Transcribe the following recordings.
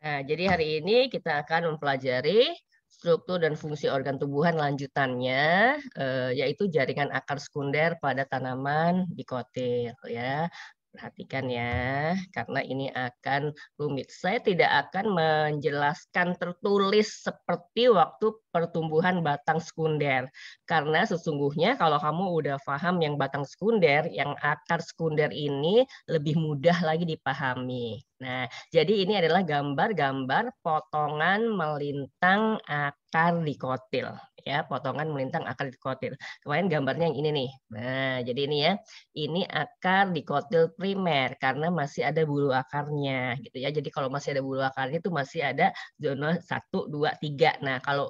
Nah, jadi hari ini kita akan mempelajari struktur dan fungsi organ tumbuhan lanjutannya, yaitu jaringan akar sekunder pada tanaman dikotil. Ya, perhatikan ya, karena ini akan rumit. Saya tidak akan menjelaskan tertulis seperti waktu pertumbuhan batang sekunder. Karena sesungguhnya kalau kamu udah paham yang batang sekunder, yang akar sekunder ini lebih mudah lagi dipahami. Nah, jadi ini adalah gambar-gambar potongan melintang akar dikotil. Ya, potongan melintang akar dikotil. Kemarin gambarnya yang ini nih. Nah, jadi ini ya. Ini akar dikotil primer karena masih ada bulu akarnya gitu ya. Jadi kalau masih ada bulu akarnya itu masih ada zona 1, 2, 3. Nah, kalau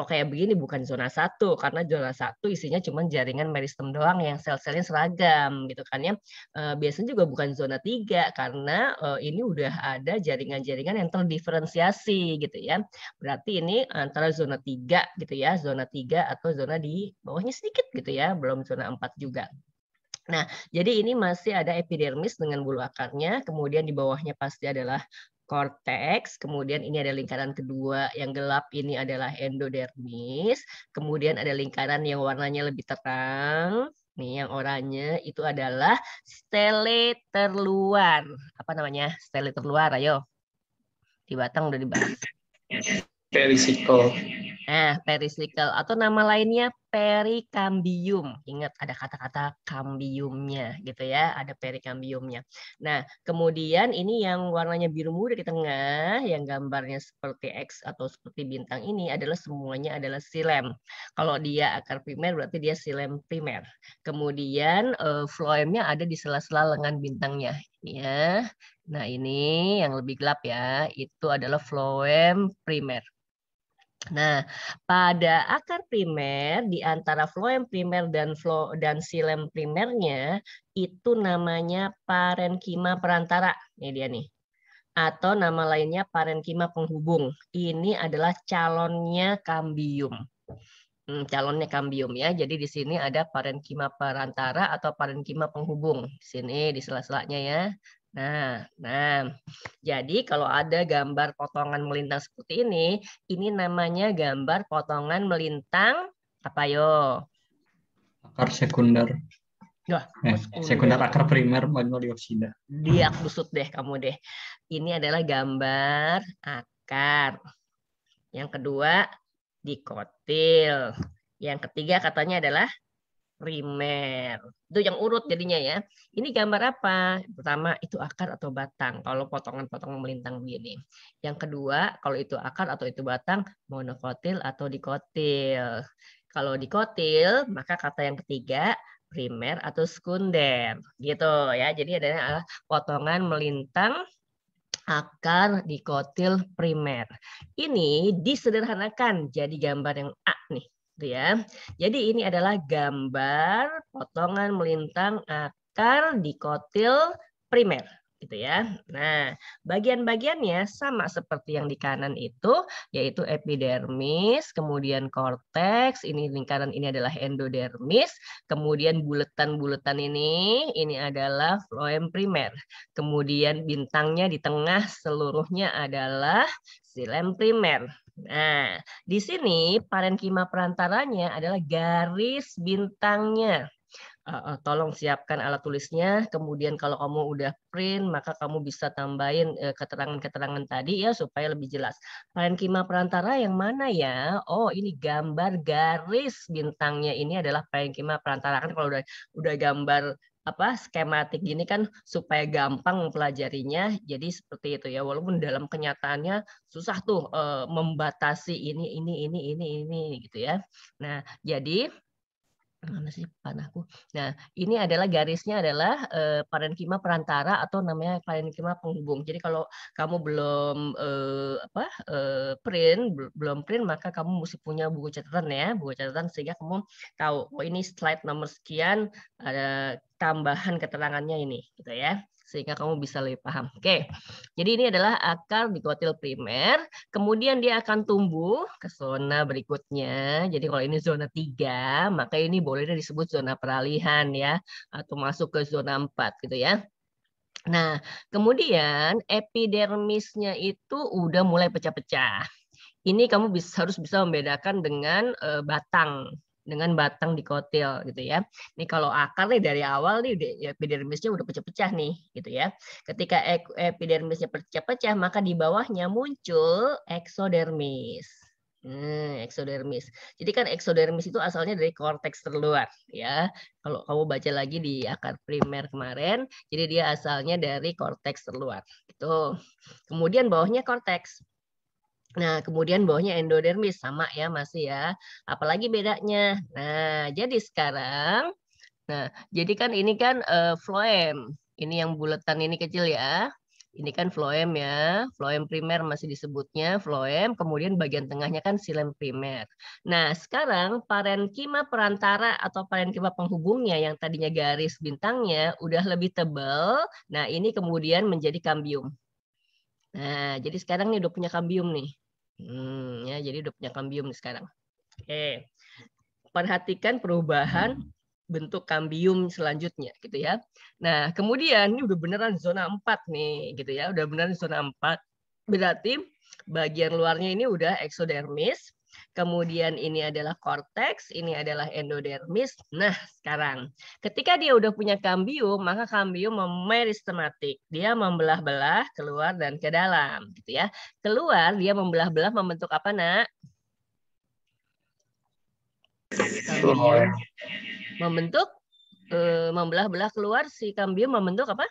kayak begini bukan zona 1 karena zona 1 isinya cuma jaringan meristem doang yang sel-selnya seragam gitu kan ya. Biasanya juga bukan zona 3 karena ini udah ada jaringan-jaringan yang terdiferensiasi gitu ya. Berarti ini antara zona 3 gitu ya, zona 3 atau zona di bawahnya sedikit gitu ya, belum zona 4 juga. Nah, jadi ini masih ada epidermis dengan bulu akarnya, kemudian di bawahnya pasti adalah korteks, kemudian ini ada lingkaran kedua yang gelap ini adalah endodermis, kemudian ada lingkaran yang warnanya lebih terang, nih yang oranye itu adalah stele terluar. Apa namanya? Stele terluar, ayo. Di Batang udah dibahas. Perisikel. Nah, pericycle atau nama lainnya perikambium. Ingat ada kata-kata kambiumnya gitu ya, ada perikambiumnya. Nah, kemudian ini yang warnanya biru muda di tengah, yang gambarnya seperti X atau seperti bintang ini adalah semuanya adalah xilem. Kalau dia akar primer berarti dia xilem primer. Kemudian phloemnya ada di sela-sela lengan bintangnya. Ya. Nah, ini yang lebih gelap ya, itu adalah phloem primer. Nah, pada akar primer di antara phloem primer dan xilem primernya itu namanya parenkima perantara. Ini dia nih. Atau nama lainnya parenkima penghubung. Ini adalah calonnya kambium. Calonnya kambium ya. Jadi di sini ada parenkima perantara atau parenkima penghubung. Di sini di sela-selanya ya. Nah, jadi kalau ada gambar potongan melintang seperti ini namanya gambar potongan melintang apa yo? Akar sekunder. Wah, Sekunder akar primer magnolioxida. Diak busut deh kamu deh. Ini adalah gambar akar. Yang kedua dikotil. Yang ketiga katanya adalah primer. Itu yang urut jadinya ya. Ini gambar apa? Pertama itu akar atau batang. Kalau potongan-potongan melintang begini. Yang kedua kalau itu akar atau itu batang monokotil atau dikotil. Kalau dikotil maka kata yang ketiga primer atau sekunder gitu ya. Jadi adalah potongan melintang akar dikotil primer. Ini disederhanakan jadi gambar yang A nih. Ya. Jadi ini adalah gambar potongan melintang akar dikotil primer gitu ya. Nah, bagian-bagiannya sama seperti yang di kanan itu yaitu epidermis, kemudian korteks, ini lingkaran ini adalah endodermis, kemudian buletan-buletan ini adalah phloem primer. Kemudian bintangnya di tengah seluruhnya adalah xilem primer. Nah, di sini parenkima perantaranya adalah garis bintangnya. Tolong siapkan alat tulisnya. Kemudian kalau kamu udah print, maka kamu bisa tambahin keterangan-keterangan tadi ya supaya lebih jelas. Parenkima perantara yang mana ya? Oh, ini gambar garis bintangnya ini adalah parenkima perantara. Kan kalau udah gambar apa skematik gini kan supaya gampang mempelajarinya. Jadi seperti itu ya. Walaupun dalam kenyataannya susah tuh membatasi ini gitu ya. Nah, jadi mana sih panahku? Nah, ini adalah garisnya adalah parenkima perantara atau namanya parenkima penghubung. Jadi kalau kamu belum belum print maka kamu mesti punya buku catatan ya, buku catatan sehingga kamu tahu oh ini slide nomor sekian ada tambahan keterangannya ini gitu ya. Sehingga kamu bisa lebih paham. Oke. Jadi ini adalah akar dikotil primer, kemudian dia akan tumbuh ke zona berikutnya. Jadi kalau ini zona 3, maka ini boleh disebut zona peralihan ya atau masuk ke zona 4 gitu ya. Nah, kemudian epidermisnya itu udah mulai pecah-pecah. Ini kamu harus bisa membedakan dengan dengan batang dikotil gitu ya. Ini kalau akar nih dari awal nih epidermisnya udah pecah-pecah nih gitu ya. Ketika epidermisnya pecah-pecah maka di bawahnya muncul eksodermis. Eksodermis. Jadi kan eksodermis itu asalnya dari korteks terluar ya. Kalau kamu baca lagi di akar primer kemarin, jadi dia asalnya dari korteks terluar. Itu. Kemudian bawahnya korteks. Nah, kemudian bawahnya endodermis sama ya masih ya. Apalagi bedanya? Nah, jadi sekarang, jadi kan ini kan floem. Ini yang buletan ini kecil ya. Ini kan floem ya, floem primer masih disebutnya floem, kemudian bagian tengahnya kan xilem primer. Nah, sekarang parenkima perantara atau parenkima penghubungnya yang tadinya garis bintangnya udah lebih tebal. Nah, ini kemudian menjadi kambium. Nah, jadi sekarang nih udah punya kambium nih. Ya, jadi udah punya kambium nih sekarang. Oke. Perhatikan perubahan bentuk kambium selanjutnya gitu ya. Nah, kemudian ini udah beneran zona 4 nih gitu ya. Udah beneran zona 4. Berarti bagian luarnya ini udah eksodermis. Kemudian ini adalah korteks, ini adalah endodermis. Nah, sekarang ketika dia udah punya kambium, maka kambium memeristematik. Dia membelah-belah keluar dan ke dalam gitu ya. Keluar dia membelah-belah membentuk apa, Nak? Kambium membentuk membelah-belah keluar si kambium membentuk apa?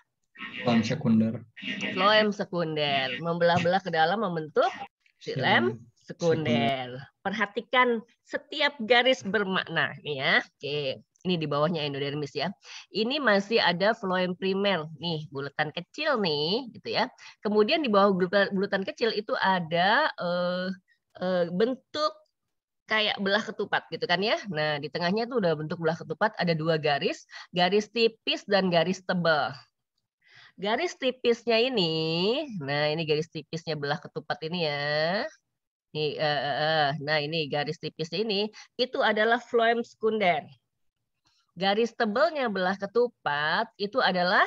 Phloem sekunder. Floem sekunder. Membelah-belah ke dalam membentuk xilem sekunder. Perhatikan setiap garis bermakna nih ya. Oke, ini di bawahnya endodermis ya. Ini masih ada floem primer nih, bulatan kecil nih gitu ya. Kemudian di bawah bulatan kecil itu ada bentuk kayak belah ketupat gitu kan ya. Nah, di tengahnya tuh udah bentuk belah ketupat, ada 2 garis, garis tipis dan garis tebal. Garis tipisnya ini, nah ini garis tipisnya belah ketupat ini ya. Nah ini garis tipisnya ini, itu adalah floem sekunder. Garis tebalnya belah ketupat itu adalah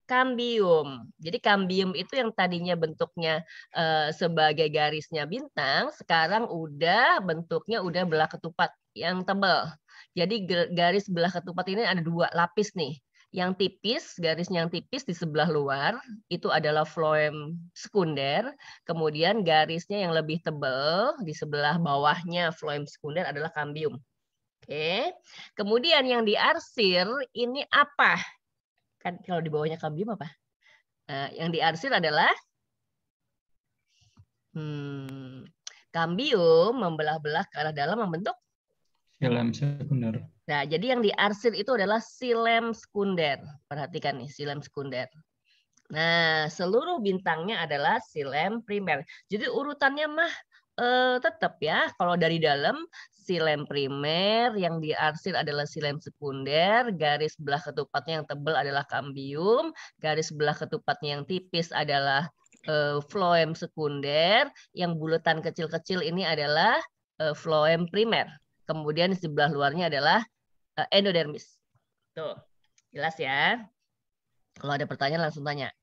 kambium. Jadi kambium itu yang tadinya bentuknya sebagai garisnya bintang, sekarang udah bentuknya udah belah ketupat yang tebal. Jadi garis belah ketupat ini ada 2 lapis nih. Yang tipis, garisnya yang tipis di sebelah luar itu adalah floem sekunder. Kemudian garisnya yang lebih tebal di sebelah bawahnya floem sekunder adalah kambium. Oke. Kemudian yang diarsir ini apa? Kan kalau di bawahnya kambium apa? Yang diarsir adalah kambium membelah-belah ke arah dalam membentuk xilem sekunder. Nah, jadi yang diarsir itu adalah xilem sekunder. Perhatikan nih, xilem sekunder. Nah, seluruh bintangnya adalah xilem primer. Jadi urutannya mah tetap ya. Kalau dari dalam xilem primer, yang diarsir adalah xilem sekunder, garis belah ketupatnya yang tebal adalah kambium, garis belah ketupatnya yang tipis adalah floem sekunder, yang bulatan kecil-kecil ini adalah floem primer. Kemudian di sebelah luarnya adalah endodermis. Tuh, jelas ya. Kalau ada pertanyaan langsung tanya.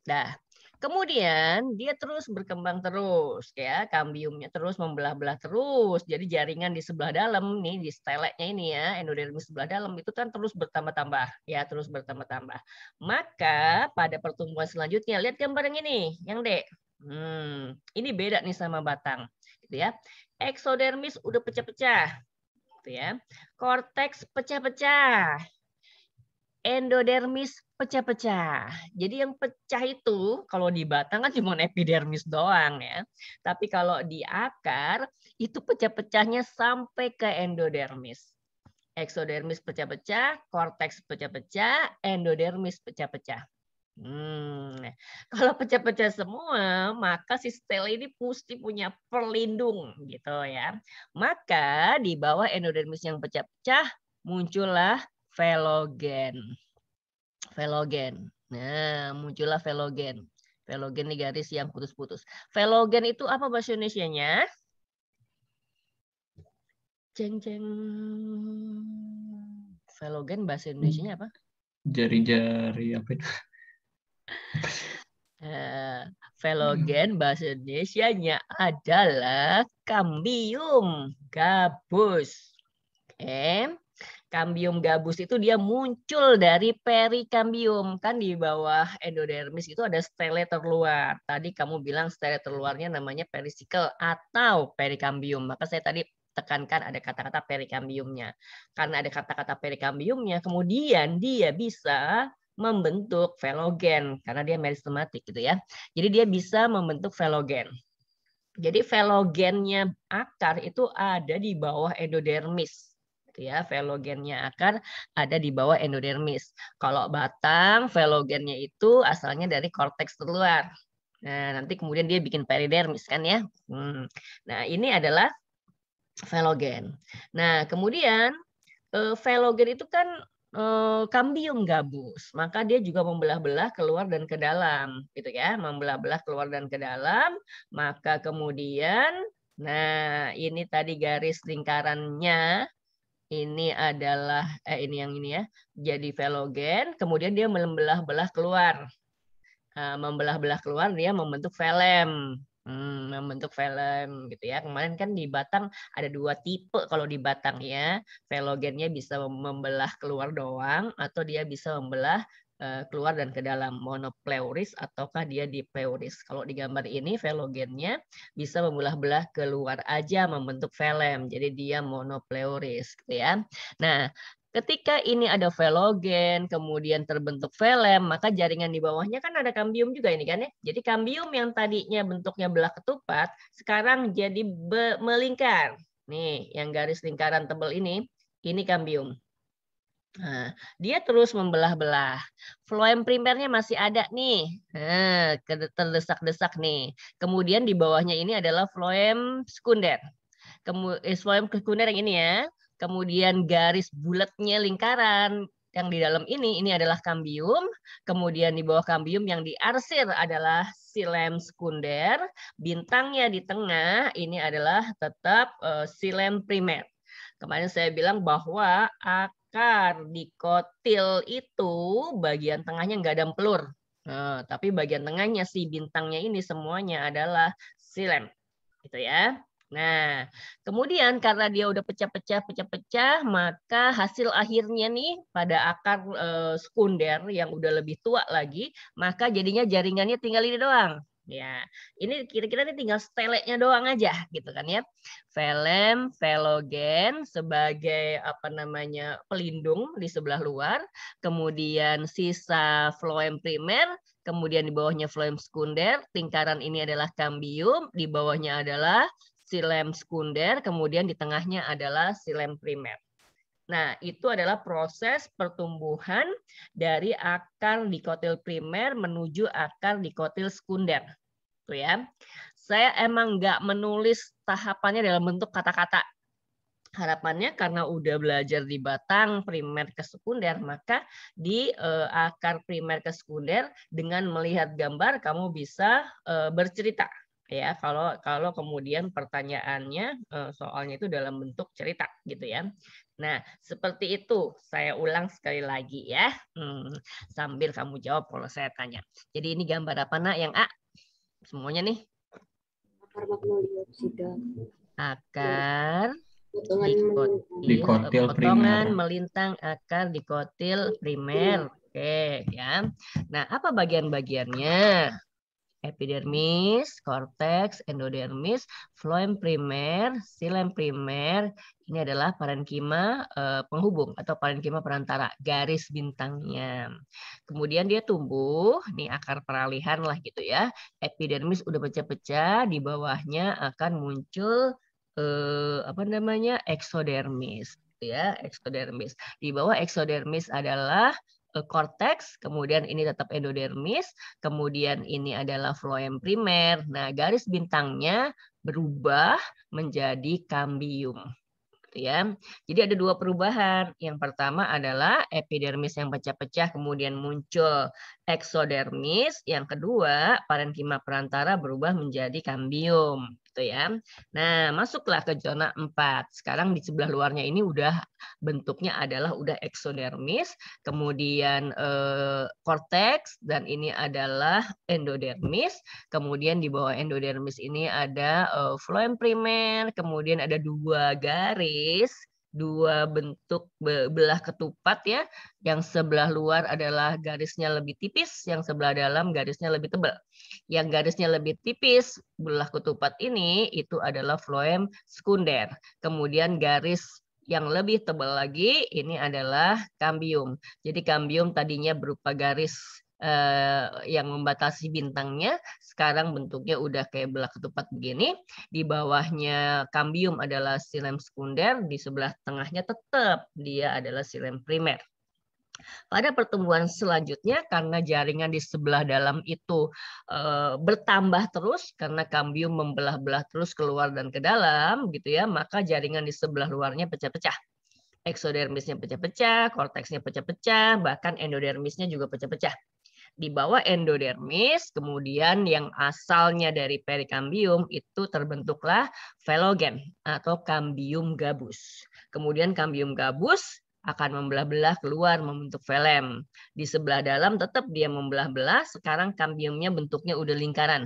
Nah, kemudian dia terus berkembang terus ya, kambiumnya terus membelah-belah terus. Jadi jaringan di sebelah dalam nih di steleknya ini ya, endodermis sebelah dalam itu kan terus bertambah-tambah ya, terus bertambah-tambah. Maka pada pertumbuhan selanjutnya lihat gambar yang ini, yang D. Ini beda nih sama batang gitu ya. Eksodermis udah pecah-pecah gitu ya. Korteks pecah-pecah. Endodermis pecah-pecah. Jadi yang pecah itu kalau di batang kan cuma epidermis doang ya. Tapi kalau di akar itu pecah-pecahnya sampai ke endodermis. Eksodermis pecah-pecah, korteks pecah-pecah, endodermis pecah-pecah. Kalau pecah-pecah semua, maka si stel ini mesti punya pelindung gitu ya. Maka di bawah endodermis yang pecah-pecah muncullah velogen. Velogen. Nah, muncullah velogen. Velogen ini garis yang putus-putus. Velogen itu apa bahasa Indonesianya? Jeng jeng. Velogen bahasa Indonesianya apa? Jari-jari apa itu? Velogen bahasa Indonesianya adalah kambium gabus. Oke. Kambium gabus itu dia muncul dari perikambium. Kan di bawah endodermis itu ada stele terluar. Tadi kamu bilang stele terluarnya namanya perisikel atau perikambium. Maka saya tadi tekankan ada kata-kata perikambiumnya. Karena ada kata-kata perikambiumnya, kemudian dia bisa membentuk velogen karena dia meristematik gitu ya. Jadi dia bisa membentuk velogen. Jadi velogennya akar itu ada di bawah endodermis. Ya, velogennya akar ada di bawah endodermis. Kalau batang, velogennya itu asalnya dari korteks terluar. Nah, nanti kemudian dia bikin peridermis kan ya. Nah, ini adalah velogen. Nah, kemudian velogen itu kan kambium gabus, maka dia juga membelah-belah keluar dan ke dalam, gitu ya, membelah-belah keluar dan ke dalam, maka kemudian, nah ini tadi garis lingkarannya, ini adalah ini yang ini ya, jadi velogen, kemudian dia membelah-belah keluar, membelah-belah keluar dia membentuk velem. Membentuk velem gitu ya. Kemarin kan di batang ada 2 tipe kalau di batang ya. Velogennya bisa membelah keluar doang atau dia bisa membelah keluar dan ke dalam, monopleuris ataukah dia dipleuris. Kalau di gambar ini velogennya bisa membelah-belah keluar aja membentuk velem. Jadi dia monopleuris gitu ya. Nah, ketika ini ada velogen, kemudian terbentuk velem, maka jaringan di bawahnya kan ada kambium juga ini kan ya. Jadi kambium yang tadinya bentuknya belah ketupat, sekarang jadi melingkar. Nih, yang garis lingkaran tebal ini kambium. Nah, dia terus membelah-belah. Floem primernya masih ada nih. Nah, terdesak-desak nih. Kemudian di bawahnya ini adalah floem sekunder. Floem sekunder yang ini ya. Kemudian garis bulatnya lingkaran yang di dalam ini adalah kambium. Kemudian di bawah kambium yang diarsir adalah silem sekunder. Bintangnya di tengah ini adalah tetap silem primer. Kemarin saya bilang bahwa akar dikotil itu bagian tengahnya nggak ada empelur. Nah, tapi bagian tengahnya si bintangnya ini semuanya adalah silem. Gitu ya. Nah, kemudian karena dia udah pecah-pecah, maka hasil akhirnya nih pada akar sekunder yang udah lebih tua lagi, maka jadinya jaringannya tinggal ini doang. Ya, ini kira-kira ini tinggal steleknya doang aja, gitu kan ya. Velem, velogen sebagai apa namanya pelindung di sebelah luar, kemudian sisa floem primer, kemudian di bawahnya floem sekunder, lingkaran ini adalah kambium, di bawahnya adalah silem sekunder, kemudian di tengahnya adalah silem primer. Nah, itu adalah proses pertumbuhan dari akar dikotil primer menuju akar dikotil sekunder. Tuh ya. Saya emang nggak menulis tahapannya dalam bentuk kata-kata. Harapannya karena udah belajar di batang primer ke sekunder, maka di akar primer ke sekunder dengan melihat gambar kamu bisa bercerita. Ya, kalau kemudian pertanyaannya soalnya itu dalam bentuk cerita gitu ya. Nah, seperti itu. Saya ulang sekali lagi ya. Sambil kamu jawab kalau saya tanya. Jadi ini gambar apa nak yang A? Semuanya nih. Akar magnolioida. Akar dikotil potongan primer. melintang akar dikotil primer. Oke, ya. Nah, apa bagian-bagiannya? Epidermis, korteks, endodermis, floem primer, silem primer. Ini adalah parenkima penghubung atau parenkima perantara, garis bintangnya. Kemudian dia tumbuh, nih akar peralihan lah gitu ya. Epidermis udah pecah-pecah, di bawahnya akan muncul apa namanya eksodermis, ya eksodermis. Di bawah eksodermis adalah korteks, kemudian ini tetap endodermis, kemudian ini adalah floem primer. Nah, garis bintangnya berubah menjadi kambium. Ya. Jadi ada 2 perubahan. Yang pertama adalah epidermis yang pecah-pecah kemudian muncul eksodermis, yang kedua parenkima perantara berubah menjadi kambium, gitu ya. Nah, masuklah ke zona 4. Sekarang di sebelah luarnya ini udah bentuknya adalah udah eksodermis, kemudian korteks, dan ini adalah endodermis. Kemudian di bawah endodermis ini ada floem primer, kemudian ada 2 garis, 2 bentuk belah ketupat ya. Yang sebelah luar adalah garisnya lebih tipis, yang sebelah dalam garisnya lebih tebal. Yang garisnya lebih tipis, belah ketupat ini itu adalah floem sekunder. Kemudian garis yang lebih tebal lagi ini adalah kambium. Jadi kambium tadinya berupa garis yang membatasi bintangnya, sekarang bentuknya udah kayak belah ketupat begini. Di bawahnya kambium adalah silem sekunder, di sebelah tengahnya tetap dia adalah silem primer. Pada pertumbuhan selanjutnya, karena jaringan di sebelah dalam itu bertambah terus, karena kambium membelah-belah terus keluar dan ke dalam, gitu ya, maka jaringan di sebelah luarnya pecah-pecah. Eksodermisnya pecah-pecah, korteksnya pecah-pecah, bahkan endodermisnya juga pecah-pecah. Di bawah endodermis, kemudian yang asalnya dari perikambium itu terbentuklah velogen atau kambium gabus. Kemudian kambium gabus akan membelah-belah keluar membentuk velem. Di sebelah dalam tetap dia membelah-belah, sekarang kambiumnya bentuknya udah lingkaran.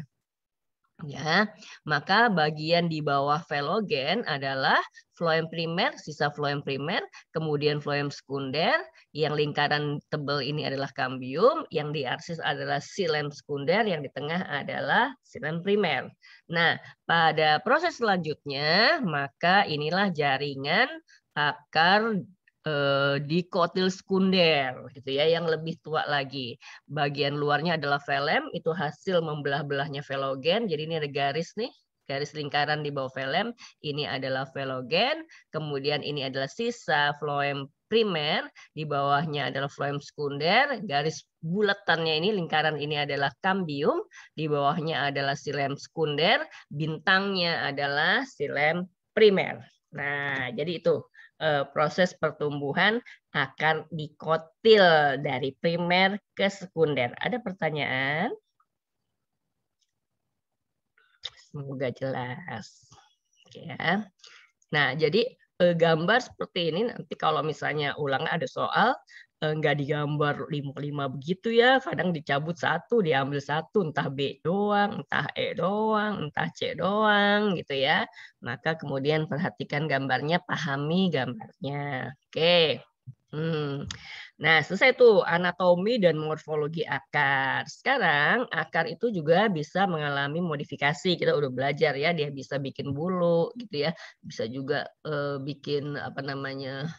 Ya, maka bagian di bawah velogen adalah floem primer, sisa floem primer, kemudian floem sekunder, yang lingkaran tebal ini adalah kambium, yang di arsis adalah silem sekunder, yang di tengah adalah silem primer. Nah, pada proses selanjutnya, maka inilah jaringan akar dikotil sekunder, gitu ya, yang lebih tua lagi. Bagian luarnya adalah velem, itu hasil membelah-belahnya velogen. Jadi ini ada garis nih, garis lingkaran di bawah velem. Ini adalah velogen, kemudian ini adalah sisa floem primer, di bawahnya adalah floem sekunder, garis bulatannya ini, lingkaran ini adalah kambium, di bawahnya adalah silem sekunder, bintangnya adalah silem primer. Nah, jadi itu proses pertumbuhan akar dikotil dari primer ke sekunder. Ada pertanyaan? Semoga jelas. Ya. Nah, jadi gambar seperti ini nanti kalau misalnya ulang ada soal nggak digambar 5 begitu ya, kadang dicabut satu, diambil satu, entah B doang, entah E doang, entah C doang gitu ya. Maka kemudian perhatikan gambarnya, pahami gambarnya. Oke. Nah, selesai tuh anatomi dan morfologi akar. Sekarang akar itu juga bisa mengalami modifikasi. Kita udah belajar ya, dia bisa bikin bulu gitu ya, bisa juga bikin apa namanya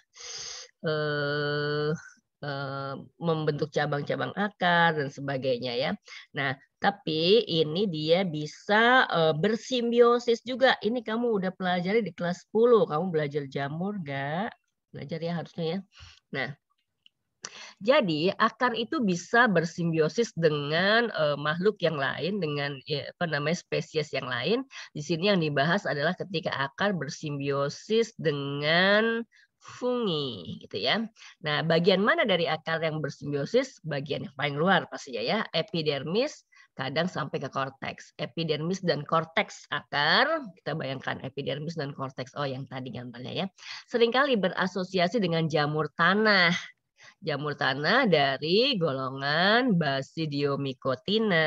membentuk cabang-cabang akar dan sebagainya ya. Nah, tapi ini dia bisa bersimbiosis juga. Ini kamu udah pelajari di kelas 10. Kamu belajar jamur nggak? Belajar ya harusnya ya. Nah, jadi akar itu bisa bersimbiosis dengan makhluk yang lain, dengan apa namanya spesies yang lain. Di sini yang dibahas adalah ketika akar bersimbiosis dengan fungi, gitu ya. Nah, bagian mana dari akar yang bersimbiosis? Bagian yang paling luar pastinya ya, epidermis, kadang sampai ke korteks. Epidermis dan korteks akar, kita bayangkan epidermis dan korteks. Oh, yang tadi gambarnya ya. Seringkali berasosiasi dengan jamur tanah. Jamur tanah dari golongan Basidiomycotina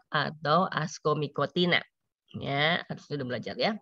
atau Ascomycotina. Ya, harus sudah belajar ya.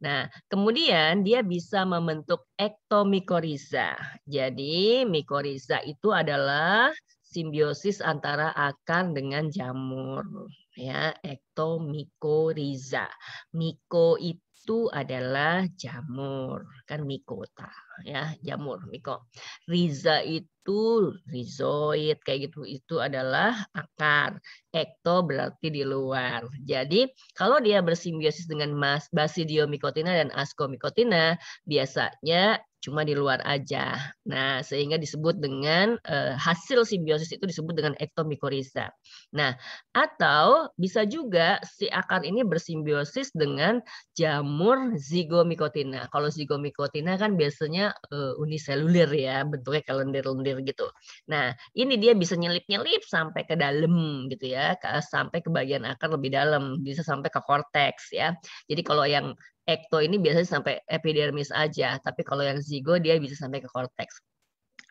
Nah, kemudian dia bisa membentuk ektomikoriza. Jadi, mikoriza itu adalah simbiosis antara akar dengan jamur. Ya, ektomikoriza. Miko itu adalah jamur, kan mikota ya, jamur, miko. Riza itu rizoid kayak gitu, itu adalah akar. Ekto berarti di luar. Jadi kalau dia bersimbiosis dengan Basidiomycotina dan Ascomycotina, biasanya cuma di luar aja. Nah, sehingga disebut dengan hasil simbiosis itu disebut dengan ektomikoriza. Nah, atau bisa juga si akar ini bersimbiosis dengan jamur zigomycotina. Kalau zigomycotina kan biasanya uniseluler ya, bentuknya kayak lendir-lendir gitu. Nah, ini dia bisa nyelip-nyelip sampai ke dalam gitu ya, sampai ke bagian akar lebih dalam, bisa sampai ke korteks ya. Jadi kalau yang ekto ini biasanya sampai epidermis aja, tapi kalau yang zigo dia bisa sampai ke korteks.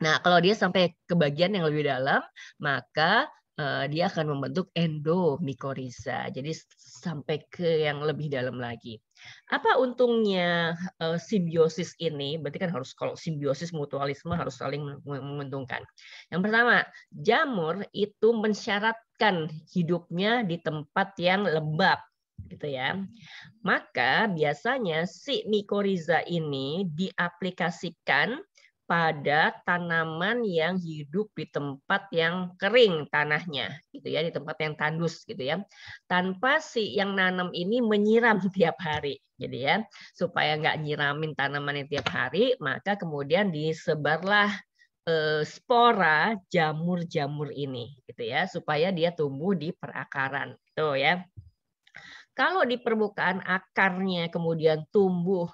Nah, kalau dia sampai ke bagian yang lebih dalam, maka dia akan membentuk endomikoriza. Jadi sampai ke yang lebih dalam lagi. Apa untungnya simbiosis ini? Berarti kan harus kalau simbiosis mutualisme harus saling menguntungkan. Yang pertama, jamur itu mensyaratkan hidupnya di tempat yang lembab, gitu ya. Maka biasanya si mikoriza ini diaplikasikan pada tanaman yang hidup di tempat yang kering tanahnya, gitu ya, di tempat yang tandus, gitu ya, tanpa si yang nanam ini menyiram tiap hari, gitu ya, supaya nggak nyiramin tanaman yang tiap hari, maka kemudian disebarlah spora jamur-jamur ini, gitu ya, supaya dia tumbuh di perakaran, gitu ya. Kalau di permukaan akarnya kemudian tumbuh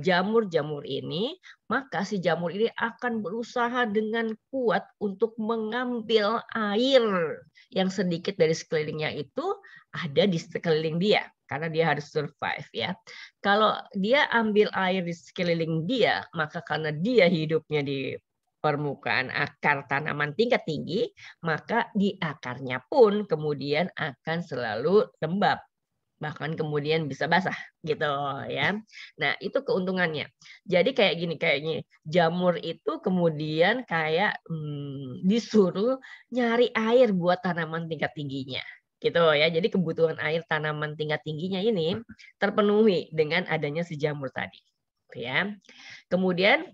jamur-jamur ini, maka si jamur ini akan berusaha dengan kuat untuk mengambil air yang sedikit dari sekelilingnya itu ada di sekeliling dia, karena dia harus survive ya. Kalau dia ambil air di sekeliling dia, maka karena dia hidupnya di permukaan akar tanaman tingkat tinggi, maka di akarnya pun kemudian akan selalu lembab, bahkan kemudian bisa basah gitu ya. Nah, itu keuntungannya. Jadi kayak gini, jamur itu kemudian kayak disuruh nyari air buat tanaman tingkat tingginya gitu ya. Jadi kebutuhan air tanaman tingkat tingginya ini terpenuhi dengan adanya si jamur tadi ya. Kemudian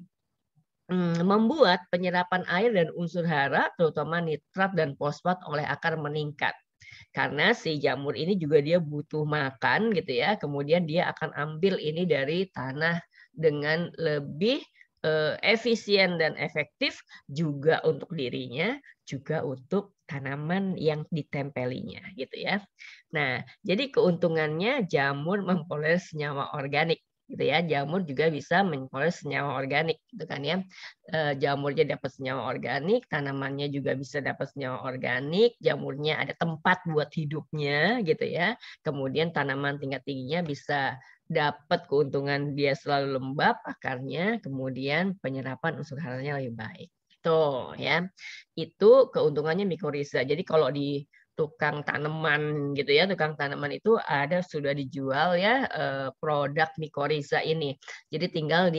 membuat penyerapan air dan unsur hara terutama nitrat dan fosfat oleh akar meningkat. Karena si jamur ini juga dia butuh makan gitu ya. Kemudian dia akan ambil ini dari tanah dengan lebih efisien dan efektif juga untuk dirinya, juga untuk tanaman yang ditempelinya gitu ya. Nah, jadi keuntungannya jamur memperoleh senyawa organik gitu ya. Jamur juga bisa memperoleh senyawa organik gitu kan ya. Jamurnya dapat senyawa organik, tanamannya juga bisa dapat senyawa organik, jamurnya ada tempat buat hidupnya gitu ya. Kemudian tanaman tingkat tingginya bisa dapat keuntungan dia selalu lembab akarnya, kemudian penyerapan unsur haranya lebih baik. Itu ya. Itu keuntungannya mikoriza. Jadi kalau di tukang tanaman gitu ya, tukang tanaman itu ada sudah dijual ya produk mikoriza ini. Jadi tinggal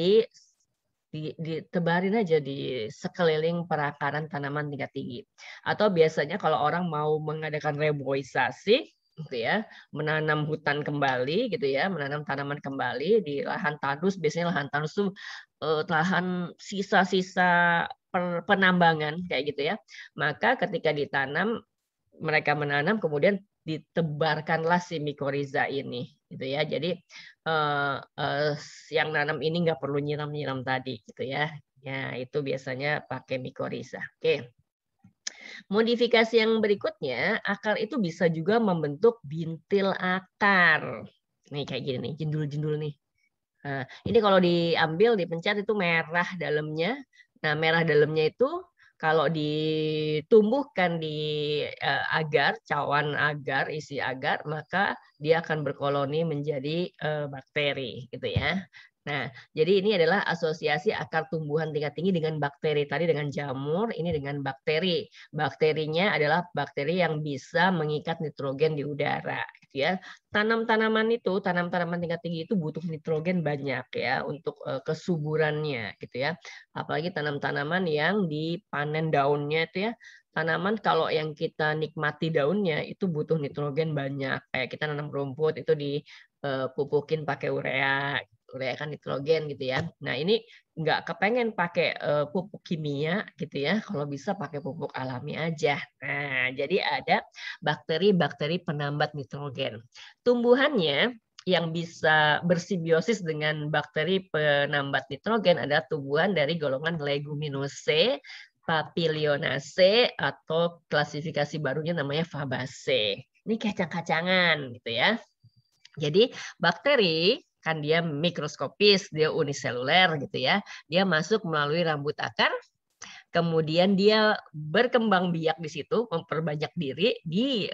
ditebarin aja di sekeliling perakaran tanaman tingkat tinggi. Atau biasanya kalau orang mau mengadakan reboisasi gitu ya, menanam hutan kembali gitu ya, menanam tanaman kembali di lahan tandus, biasanya lahan tandus itu lahan sisa-sisa penambangan kayak gitu ya. Maka ketika ditanam, mereka menanam kemudian ditebarkanlah si mikoriza ini gitu ya. Jadi yang nanam ini nggak perlu nyiram-nyiram tadi gitu ya. Ya, itu biasanya pakai mikoriza. Oke. Modifikasi yang berikutnya, akar itu bisa juga membentuk bintil akar. Nih kayak gini nih, jendul-jendul nih. Nah, ini kalau diambil, dipencet itu merah dalamnya. Nah, merah dalamnya itu kalau ditumbuhkan di agar, cawan agar, isi agar, maka dia akan berkoloni menjadi bakteri, gitu ya. Nah, jadi ini adalah asosiasi akar tumbuhan tingkat tinggi dengan bakteri. Tadi dengan jamur, ini dengan bakteri. Bakterinya adalah bakteri yang bisa mengikat nitrogen di udara, gitu ya. Tanam-tanaman itu, tanam-tanaman tingkat tinggi itu butuh nitrogen banyak ya untuk kesuburannya, gitu ya. Apalagi tanam-tanaman yang dipanen daunnya itu ya. Tanaman kalau yang kita nikmati daunnya itu butuh nitrogen banyak. Kayak kita nanam rumput itu dipupukin pakai urea. Urea kan nitrogen gitu ya. Nah ini nggak kepengen pakai pupuk kimia gitu ya. Kalau bisa pakai pupuk alami aja. Nah jadi ada bakteri-bakteri penambat nitrogen. Tumbuhannya yang bisa bersimbiosis dengan bakteri penambat nitrogen adalah tumbuhan dari golongan Leguminosae, Papilionaceae, atau klasifikasi barunya namanya Fabaceae. Ini kacang-kacangan gitu ya. Jadi bakteri kan dia mikroskopis, dia uniseluler gitu ya. Dia masuk melalui rambut akar, kemudian dia berkembang biak di situ, memperbanyak diri di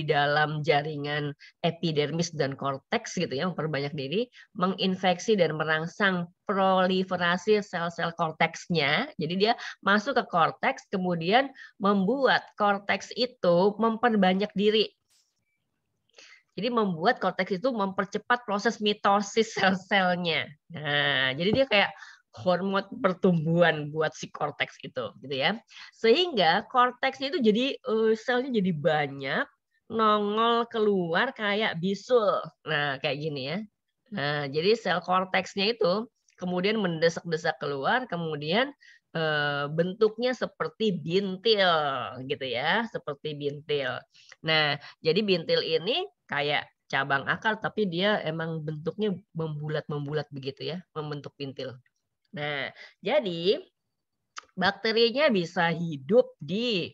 dalam jaringan epidermis dan korteks gitu ya, memperbanyak diri, menginfeksi dan merangsang proliferasi sel-sel korteksnya. Jadi dia masuk ke korteks, kemudian membuat korteks itu memperbanyak diri. Jadi membuat korteks itu mempercepat proses mitosis sel-selnya. Nah, jadi dia kayak hormon pertumbuhan buat si korteks itu, gitu ya. Sehingga korteksnya itu jadi selnya jadi banyak, nongol keluar kayak bisul. Nah, kayak gini ya. Nah, jadi sel korteksnya itu kemudian mendesak-desak keluar, kemudian bentuknya seperti bintil, gitu ya, seperti bintil. Nah, jadi bintil ini kayak cabang akar, tapi dia emang bentuknya membulat-membulat begitu ya, membentuk bintil. Nah, jadi bakterinya bisa hidup di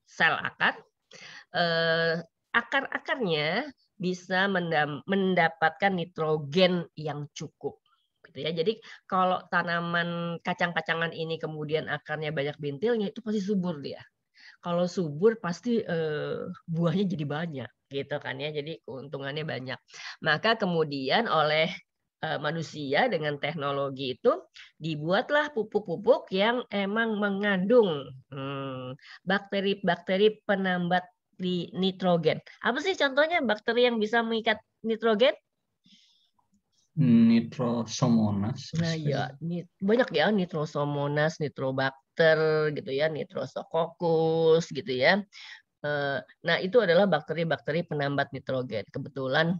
sel akar. Akar-akarnya bisa mendapatkan nitrogen yang cukup. Gitu ya. Jadi kalau tanaman kacang-kacangan ini kemudian akarnya banyak bintilnya, itu pasti subur dia. Kalau subur pasti buahnya jadi banyak, gitu kan ya. Jadi keuntungannya banyak. Maka kemudian oleh manusia dengan teknologi itu dibuatlah pupuk-pupuk yang emang mengandung bakteri-bakteri penambat nitrogen. Apa sih contohnya bakteri yang bisa mengikat nitrogen? Nitrosomonas. Nah ya, banyak ya, Nitrosomonas, Nitrobacter gitu ya, Nitrosococcus gitu ya. Nah itu adalah bakteri-bakteri penambat nitrogen. Kebetulan